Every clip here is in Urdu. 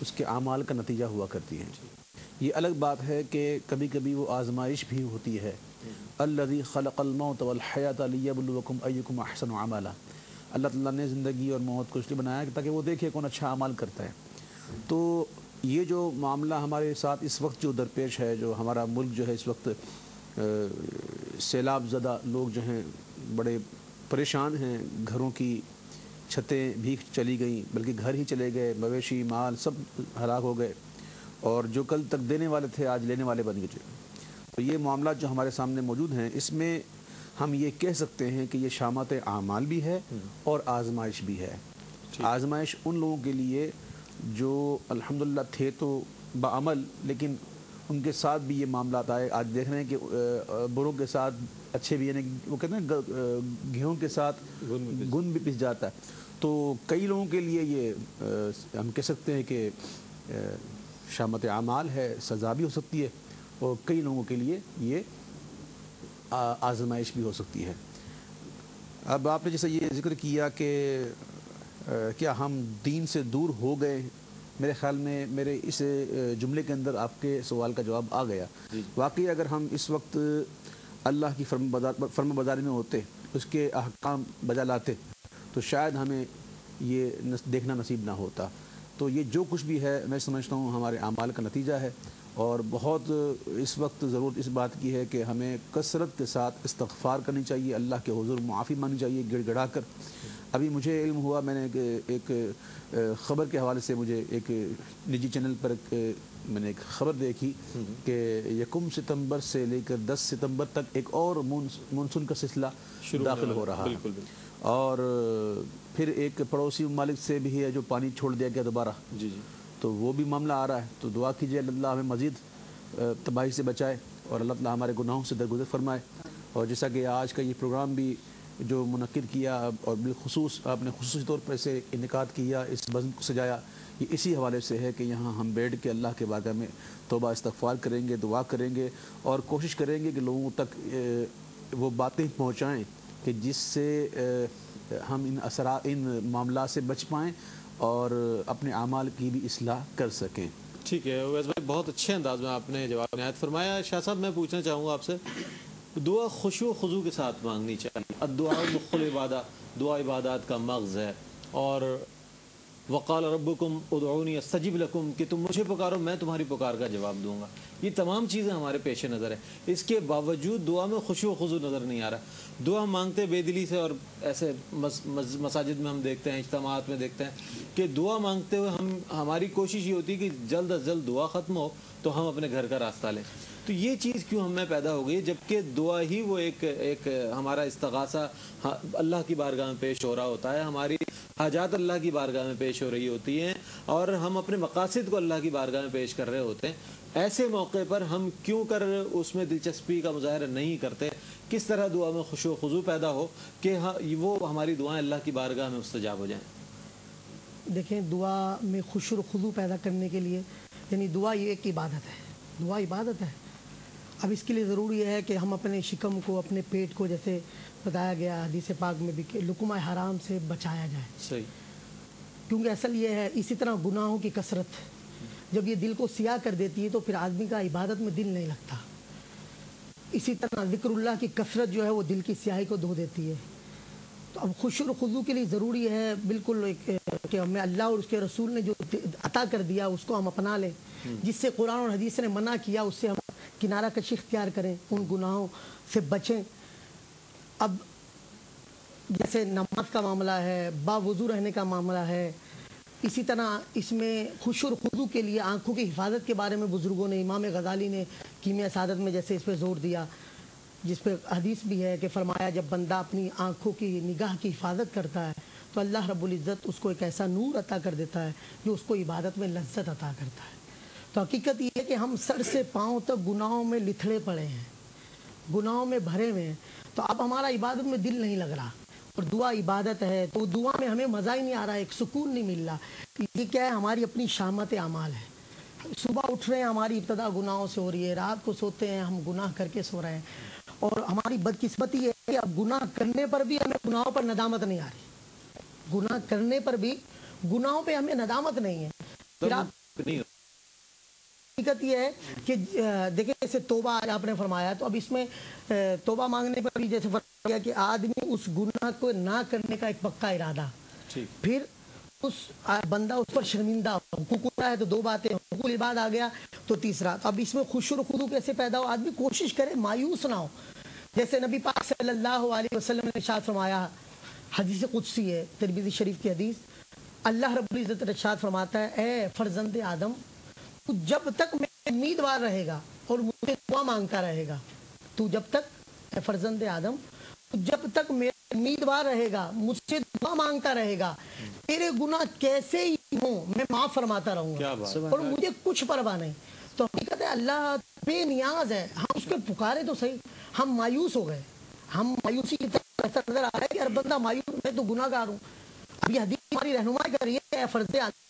اس کے اعمال کا نتیجہ ہوا کرتی ہیں. یہ الگ بات ہے کہ کبھی کبھی وہ آزمائش بھی ہوتی ہے. الذی خلق الموت والحیات لیبلوکم ایکم احسن عملا. اللہ تعالیٰ نے زندگی اور موت کو اس لیے بنایا تاکہ وہ دیکھے کون اچھا عمل کرتا ہے. تو یہ جو معاملہ ہمارے ساتھ اس وقت جو درپیش ہے، جو ہمارا ملک جو ہے اس وقت سیلاب زدہ لوگ جو ہیں بڑے پریشان ہیں، گھروں کی چھتیں بھی چلی گئیں، بلکہ گھر ہی چلے گئے، مویشی مال سب ہلاک ہو گئے، اور جو کل تک دینے والے تھے آج لینے والے بن گئے. تو یہ معاملات جو ہمارے سامنے موجود ہیں، اس میں ہم یہ کہہ سکتے ہیں کہ یہ شامت اعمال بھی ہے اور آزمائش بھی ہے. آزمائش ان لوگوں کے لیے جو الحمدللہ تھے تو بعمل، لیکن ان کے ساتھ بھی یہ معاملات آئے. آج دیکھ رہے ہیں کہ بروں کے ساتھ اچھے بھی، یعنی وہ کہتے ہیں گیہوں کے ساتھ گن بھی پس جاتا ہے. تو کئی لوگوں کے لیے یہ ہم کہہ سکتے ہیں کہ شامت اعمال ہے، سزا بھی ہو سکتی ہے، اور کئی لوگوں کے لیے یہ آزمائش بھی ہو سکتی ہے. اب آپ نے جیسے یہ ذکر کیا کہ کیا ہم دین سے دور ہو گئے، میرے خیال میں میرے اس جملے کے اندر آپ کے سوال کا جواب آ گیا. واقعی اگر ہم اس وقت اللہ کی فرم برداری میں ہوتے، اس کے احکام بجا لاتے، تو شاید ہمیں یہ دیکھنا نصیب نہ ہوتا. تو یہ جو کچھ بھی ہے میں سمجھتا ہوں ہمارے اعمال کا نتیجہ ہے، اور بہت اس وقت ضرورت اس بات کی ہے کہ ہمیں کثرت کے ساتھ استغفار کرنی چاہیے، اللہ کے حضور معافی مانگنی چاہیے گڑ گڑا کر. ابھی مجھے علم ہوا، میں نے ایک خبر کے حوالے سے مجھے ایک نجی چینل پر میں نے ایک خبر دیکھی کہ 1 ستمبر سے لے کر 10 ستمبر تک ایک اور مونسون کا سلسلہ داخل ہو رہا ہے، اور پھر ایک پڑوسی ممالک سے بھی ہے جو پانی چھوڑ دیا گیا دوبارہ. تو وہ بھی معاملہ آ رہا ہے. تو دعا کیجیے اللہ ہمیں مزید تباہی سے بچائے، اور اللہ تعالیٰ ہمارے گناہوں سے درگزر فرمائے. اور جیسا کہ آج کا یہ پروگرام بھی جو منعقد کیا، اور بالخصوص آپ نے خصوصی طور پر اسے انعقاد کیا، اس بزم کو سجایا، یہ اسی حوالے سے ہے کہ یہاں ہم بیٹھ کے اللہ کے بارگاہ میں توبہ استغفار کریں گے، دعا کریں گے، اور کوشش کریں گے کہ لوگوں تک وہ باتیں پہنچائیں کہ جس سے ہم ان معاملات سے بچ پائیں اور اپنے اعمال کی بھی اصلاح کر سکیں. ٹھیک ہے اویس بھائی، بہت اچھے انداز میں آپ نے جواب نہایت فرمایا. شاہ صاحب میں پوچھنا چاہوں گا آپ سے، دعا خشوع و خضوع کے ساتھ مانگنی چاہیے. الدعاء مخ العبادہ، دعا عبادات کا مغز ہے. اور وقال ربکم ادعونی استجب لکم، کہ تم مجھے پکارو میں تمہاری پکار کا جواب دوں گا. یہ تمام چیزیں ہمارے پیش نظر ہیں، اس کے باوجود دعا میں خشوع و خضوع نظر نہیں آ رہا. دعا مانگتے بے دلی سے، اور ایسے مساجد میں ہم دیکھتے ہیں، اجتماعات میں دیکھتے ہیں کہ دعا مانگتے ہوئے ہماری کوشش یہ ہوتی ہے کہ جلد از جلد دعا ختم ہو تو ہم اپنے گھر کا راستہ لیں. تو یہ چیز کیوں ہم میں پیدا ہو گئی، جبکہ دعا ہی وہ ایک ہمارا استغاثہ اللہ کی بارگاہ میں پیش ہو رہا ہوتا ہے، ہماری حاجات اللہ کی بارگاہ میں پیش ہو رہی ہوتی ہیں، اور ہم اپنے مقاصد کو اللہ کی بارگاہ میں پیش کر رہے ہوتے ہیں. ایسے موقع پر ہم کیوں کر اس میں دلچسپی کا مظاہرہ نہیں کرتے؟ کس طرح دعا میں خشوع و خضوع پیدا ہو کہ وہ ہماری دعائیں اللہ کی بارگاہ میں مستجاب ہو جائیں؟ دیکھیں، دعا میں خشوع و خضوع پیدا کرنے کے لیے، یعنی دعا یہ ایک عبادت ہے، دعا عبادت ہے. اب اس کے لیے ضروری ہے کہ ہم اپنے شکم کو، اپنے پیٹ کو، جیسے بتایا گیا حدیث پاک میں بھی، کہ لقمہ حرام سے بچایا جائے. صحیح. کیونکہ اصل یہ ہے، اسی طرح گناہوں کی کثرت جب یہ دل کو سیاہ کر دیتی ہے تو پھر آدمی کا عبادت میں دل نہیں لگتا. اسی طرح ذکر اللہ کی کثرت جو ہے وہ دل کی سیاہی کو دھو دیتی ہے. تو اب خشوع و خضوع کے لیے ضروری ہے بالکل کہ ہمیں اللہ اور اس کے رسول نے جو عطا کر دیا اس کو ہم اپنا لیں. جس سے قرآن اور حدیث نے منع کیا اس سے ہم کنارہ کشی اختیار کریں، ان گناہوں سے بچیں. اب جیسے نماز کا معاملہ ہے، باوضو رہنے کا معاملہ ہے، اسی طرح اس میں خشوع و خضوع کے لیے آنکھوں کی حفاظت کے بارے میں بزرگوں نے، امام غزالی نے کیمیا سعادت میں جیسے اس پہ زور دیا، جس پہ حدیث بھی ہے کہ فرمایا جب بندہ اپنی آنکھوں کی نگاہ کی حفاظت کرتا ہے تو اللہ رب العزت اس کو ایک ایسا نور عطا کر دیتا ہے جو اس کو عبادت میں لذت عطا کرتا ہے. تو حقیقت یہ ہے کہ ہم سر سے پاؤں تک گناہوں میں لتھڑے پڑے ہیں، گناہوں میں بھرے ہوئے ہیں. تو اب ہمارا عبادت میں دل نہیں لگ رہا، اور دعا عبادت ہے تو دعا میں ہمیں مزہ ہی نہیں آ رہا، ایک سکون نہیں مل رہا. یہ کیا ہے؟ ہماری اپنی شامت اعمال ہے. صبح اٹھ رہے ہیں ہماری ابتدا گناہوں سے ہو رہی ہے، رات کو سوتے ہیں ہم گناہ کر کے سو رہے ہیں. اور ہماری بدقسمتی یہ ہے کہ اب گناہ کرنے پر بھی ہمیں گناہوں پر ندامت نہیں آ رہی. گناہ کرنے پر بھی گناہوں پہ ہمیں ندامت نہیں ہے. پھر آپ نہیں ہو. حقیقت یہ ہے کہ دیکھیں جیسے توبہ آج آپ نے فرمایا تو اب اس میں توبہ مانگنے پر بھی جیسے فرمایا گیا کہ آدمی اس گناہ کو نہ کرنے کا ایک پکا ارادہ, پھر اس بندہ اس پر شرمندہ ہو. حقوق ہے تو دو باتیں, حقوق العباد آ گیا تو تیسرا. تو اب اس میں خشوع و خضوع کیسے پیدا ہو؟ آدمی کوشش کرے مایوس نہ ہو. جیسے نبی پاک صلی اللہ علیہ وسلم نے ارشاد فرمایا, حدیث قدسی ہے ترمذی شریف کی حدیث, اللہ رب العزت ارشاد فرماتا ہے اے فرزند آدم, تو جب تک میں امیدوار رہے گا اور مجھے دعا مانگتا رہے گا, تو جب تک اے فرزند آدم تو جب تک میرا امیدوار رہے گا, مجھ سے دعا مانگتا رہے گا, تیرے گناہ کیسے ہی ہوں میں معاف فرماتا رہوں گا اور مجھے کچھ پرواہ نہیں. تو حقیقت ہے اللہ بے نیاز ہے, ہم اس کو پکارے تو صحیح, ہم مایوس ہو گئے. ہم مایوسی کی طرف ایسا نظر آ رہا ہے کہ ہر بندہ مایوس, میں تو گناہ گار ہوں. اب یہ حدیث ہماری رہنمائی کر رہی ہے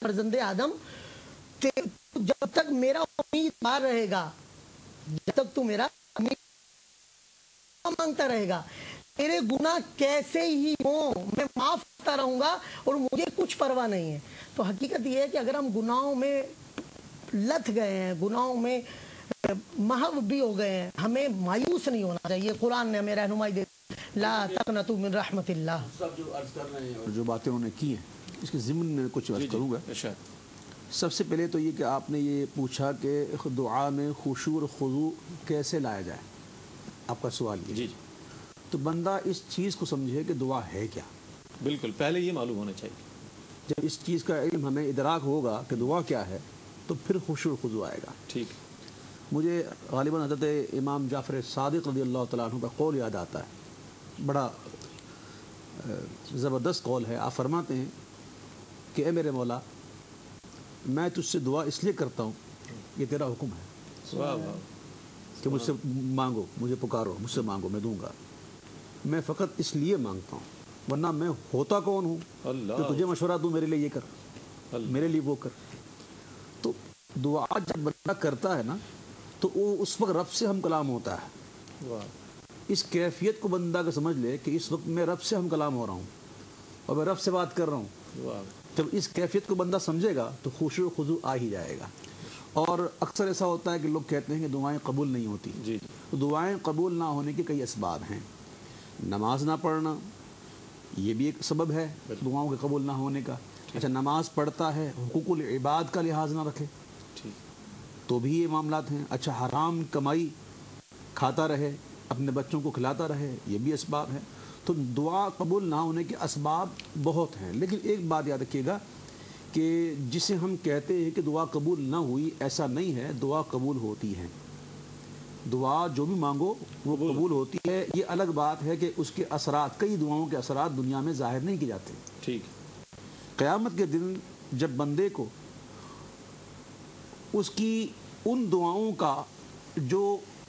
فرزند آدم, جب تک میرا امیدوار رہے گا, جب تک تو میرا مانگتا رہے گا, تیرے گناہ کیسے ہی ہوں میں معاف کرتا رہوں گا اور مجھے کچھ پرواہ نہیں ہے. تو حقیقت یہ ہے کہ اگر ہم گناہوں میں لت گئے ہیں, گناہوں میں محو بھی ہو گئے ہیں, ہمیں مایوس نہیں ہونا چاہیے. قرآن نے ہمیں رہنمائی دی, لا تقنطوا من رحمت اللہ. سب جو عرض کر رہے ہیں اور جو باتیں انہوں نے کی ہیں اس کے ضمن میں کچھ عرض کروں گا. سب سے پہلے تو یہ کہ آپ نے یہ پوچھا کہ دعا میں خشوع اور خضوع کیسے لایا جائے, آپ کا سوال یہ. تو بندہ اس چیز کو سمجھے کہ دعا ہے کیا. بالکل, پہلے یہ معلوم ہونا چاہیے. جب اس چیز کا علم ہمیں ادراک ہوگا کہ دعا کیا ہے تو پھر خشوع اور خضوع آئے گا. ٹھیک. مجھے غالباً حضرت امام جعفر صادق رضی اللہ تعالیٰ عنہ کا قول یاد آتا ہے, بڑا زبردست قول ہے. آپ فرماتے ہیں کہ اے میرے مولا, میں تجھ سے دعا اس لیے کرتا ہوں, یہ تیرا حکم ہے کہ مجھ سے مانگو, مجھے پکارو, مجھ سے مانگو, میں دوں گا. میں فقط اس لیے مانگتا ہوں, ورنہ میں ہوتا کون ہوں کہ تجھے مشورہ دوں میرے لیے یہ کر, میرے لیے وہ کر. تو دعا جب بندہ کرتا ہے نا تو وہ اس وقت رب سے ہم کلام ہوتا ہے. اس کیفیت کو بندہ کا سمجھ لے کہ اس وقت میں رب سے ہم کلام ہو رہا ہوں اور میں رب سے بات کر رہا ہوں. جب اس کیفیت کو بندہ سمجھے گا تو خشوع و خضوع آ ہی جائے گا. اور اکثر ایسا ہوتا ہے کہ لوگ کہتے ہیں کہ دعائیں قبول نہیں ہوتی. تو دعائیں قبول نہ ہونے کے کئی اسباب ہیں. نماز نہ پڑھنا یہ بھی ایک سبب ہے دعاؤں کے قبول نہ ہونے کا. اچھا, نماز پڑھتا ہے, حقوق العباد کا لحاظ نہ رکھے تو بھی یہ معاملات ہیں. اچھا, حرام کمائی کھاتا رہے, اپنے بچوں کو کھلاتا رہے, یہ بھی اسباب ہیں. تو دعا قبول نہ ہونے کے اسباب بہت ہیں. لیکن ایک بات یاد رکھیے گا کہ جسے ہم کہتے ہیں کہ دعا قبول نہ ہوئی, ایسا نہیں ہے. دعا قبول ہوتی ہے. دعا جو بھی مانگو وہ قبول ہوتی ہے. یہ الگ بات ہے کہ اس کے اثرات, کئی دعاؤں کے اثرات دنیا میں ظاہر نہیں کیے جاتے. ٹھیک. قیامت کے دن جب بندے کو اس کی ان دعاؤں کا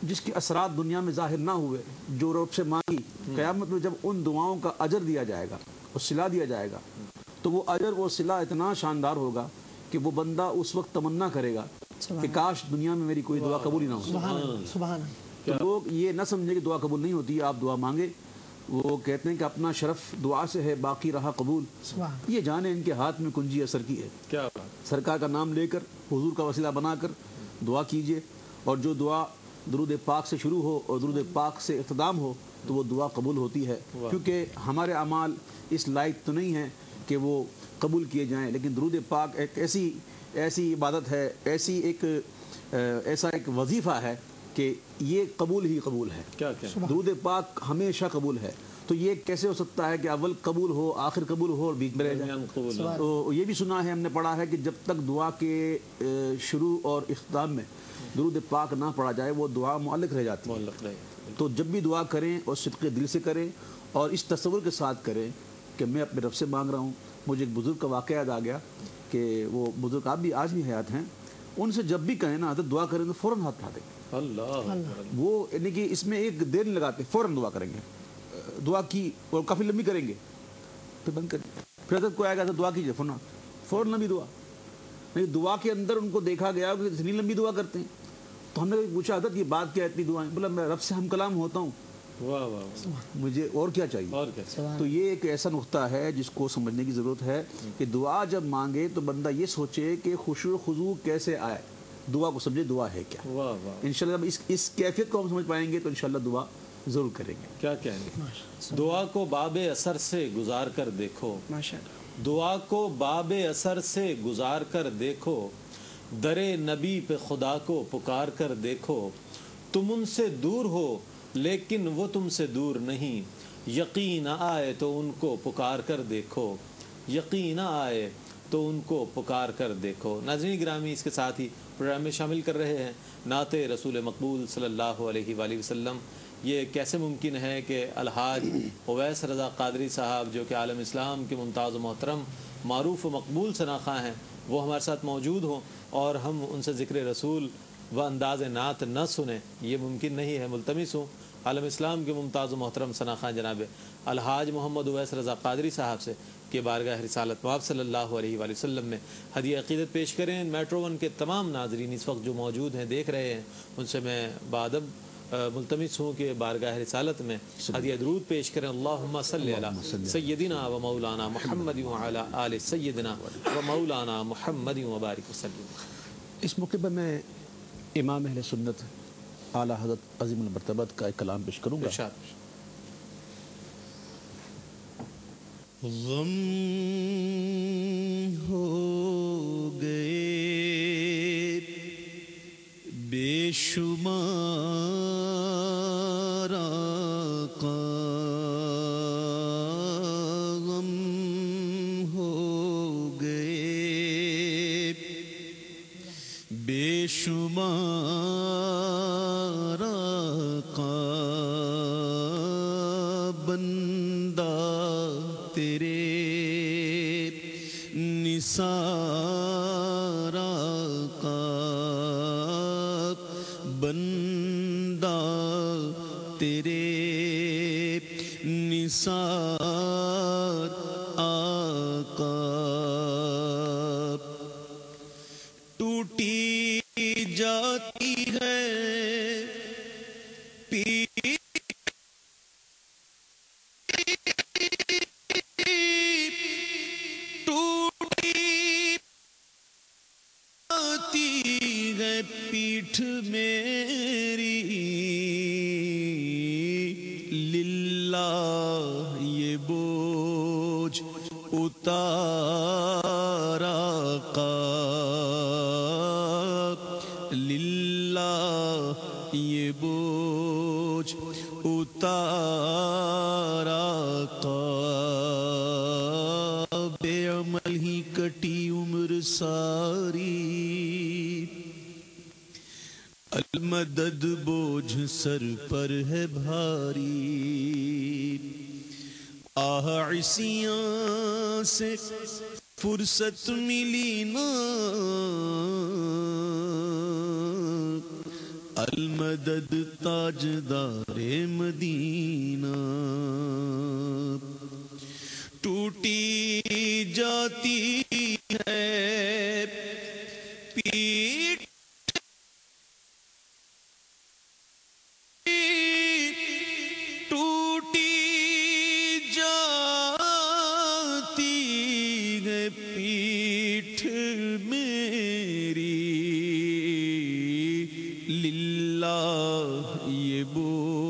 جس کے اثرات دنیا میں ظاہر نہ ہوئے, جو رب سے مانگی, قیامت میں جب ان دعاؤں کا اجر دیا جائے گا اور صلہ دیا جائے گا تو وہ اجر و صلہ اتنا شاندار ہوگا کہ وہ بندہ اس وقت تمنا کرے گا کہ کاش دنیا میں میری کوئی دعا قبول ہی نہ ہو. سبحان. تو لوگ یہ نہ سمجھے کہ دعا قبول نہیں ہوتی, آپ دعا مانگے. وہ کہتے ہیں کہ اپنا شرف دعا سے ہے, باقی رہا قبول. یہ جانے ان کے ہاتھ میں کنجی اثر کی ہے. کیا سرکار کا نام لے کر, حضور کا وسیلہ بنا کر دعا کیجئے, اور جو دعا درود پاک سے شروع ہو اور درود پاک سے اختتام ہو تو وہ دعا قبول ہوتی ہے. کیونکہ ہمارے اعمال اس لائق تو نہیں ہیں کہ وہ قبول کیے جائیں, لیکن درود پاک ایک ایسی عبادت ہے, ایسا ایک وظیفہ ہے کہ یہ قبول ہی قبول ہے. درود پاک ہمیشہ قبول ہے. تو یہ کیسے ہو سکتا ہے کہ اول قبول ہو, آخر قبول ہو اور بیچ میں رہ جائے؟ تو یہ بھی سنا ہے, ہم نے پڑھا ہے کہ جب تک دعا کے شروع اور اختتام میں درود پاک نہ پڑھا جائے وہ دعا معلق رہ جاتی ہے. تو جب بھی دعا کریں اور صدق دل سے کریں اور اس تصور کے ساتھ کریں کہ میں اپنے رب سے مانگ رہا ہوں. مجھے ایک بزرگ کا واقعہ یاد آ گیا کہ وہ بزرگ آپ بھی آج بھی حیات ہیں, ان سے جب بھی کہیں نا حضرت دعا کریں تو فوراً ہاتھ اٹھا دیں. اللہ. وہ یعنی کہ اس میں ایک دیر نہیں لگاتے, فوراً دعا کریں گے. دعا کی اور کافی لمبی کریں گے, پھر بند کریں, پھر حضرت کو آئے گا دعا کیجیے, فوراً لمبی دعا. نہیں, دعا کے اندر ان کو دیکھا گیا کہ اتنی لمبی دعا کرتے ہیں. تو ہم نے پوچھا حضرت یہ بات کیا اتنی دعائیں؟ بولا میں رب سے ہم کلام ہوتا ہوں, واہ واہ، مجھے اور کیا چاہیے؟ اور کیا؟ تو یہ ایک ایسا نقطہ ہے جس کو سمجھنے کی ضرورت ہے کہ دعا جب مانگے تو بندہ یہ سوچے کہ خشوع و خضوع کیسے آئے، دعا کو سمجھے دعا ہے کیا۔ واہ واہ، انشاءاللہ جب اس کیفیت کو ہم سمجھ پائیں گے تو انشاءاللہ دعا ضرور کریں گے۔ کیا کہیں گے؟ دعا کو باب اثر سے گزار کر دیکھو، دعا کو باب اثر سے گزار کر دیکھو، در نبی پہ خدا کو پکار کر دیکھو، تم ان سے دور ہو لیکن وہ تم سے دور نہیں، یقین آئے تو ان کو پکار کر دیکھو، یقین آئے تو ان کو پکار کر دیکھو۔ ناظرین گرامی، اس کے ساتھ ہی پروگرام میں شامل کر رہے ہیں نعت رسول مقبول صلی اللہ علیہ وآلہ وسلم۔ یہ کیسے ممکن ہے کہ الحاج اویس رضا قادری صاحب جو کہ عالم اسلام کے ممتاز و محترم معروف و مقبول ثناخواں ہیں، وہ ہمارے ساتھ موجود ہوں اور ہم ان سے ذکر رسول و انداز نعت نہ سنیں، یہ ممکن نہیں ہے۔ ملتمس ہوں عالم اسلام کے ممتاز و محترم ثناخواں جناب الحاج محمد اویس رضا قادری صاحب سے کہ بارگاہ رسالت مآب صلی اللہ علیہ وآلہ وسلم میں ہدیہ عقیدت پیش کریں۔ میٹرو ون کے تمام ناظرین اس وقت جو موجود ہیں، دیکھ رہے ہیں، ان سے میں بادب ملتمس ہوں کہ بارگاہ رسالت میں ہدیہ درود پیش کریں۔ اللہم صلی علی سیدنا و مولانا محمد وعلی آل سیدنا و مولانا محمد وبارک وسلم۔ اس موقع پر میں امام اہل سنت اعلیٰ حضرت عظیم المرتبت کا ایک کلام پیش کروں گا۔ غم ہو گئے بے شمار آقا، غم ہو گئے بے شمار آقا، بندہ تیرے نثار آقا، بندہ تیرے نثار آقا، ٹوٹی جاتی ہے پیٹھ میری، للہ یہ بوجھ اتار آقا، للہ یہ بوجھ اتار آقا، بے عمل ہی کٹی عمر ساری، المدد بوجھ سر پر ہے بھاری، آہ عصیاں سے فرصت ملی نا، المدد تاجدار مدینہ، ٹوٹی جاتی ہے پیٹھ پیٹھ میری، للہ یہ بو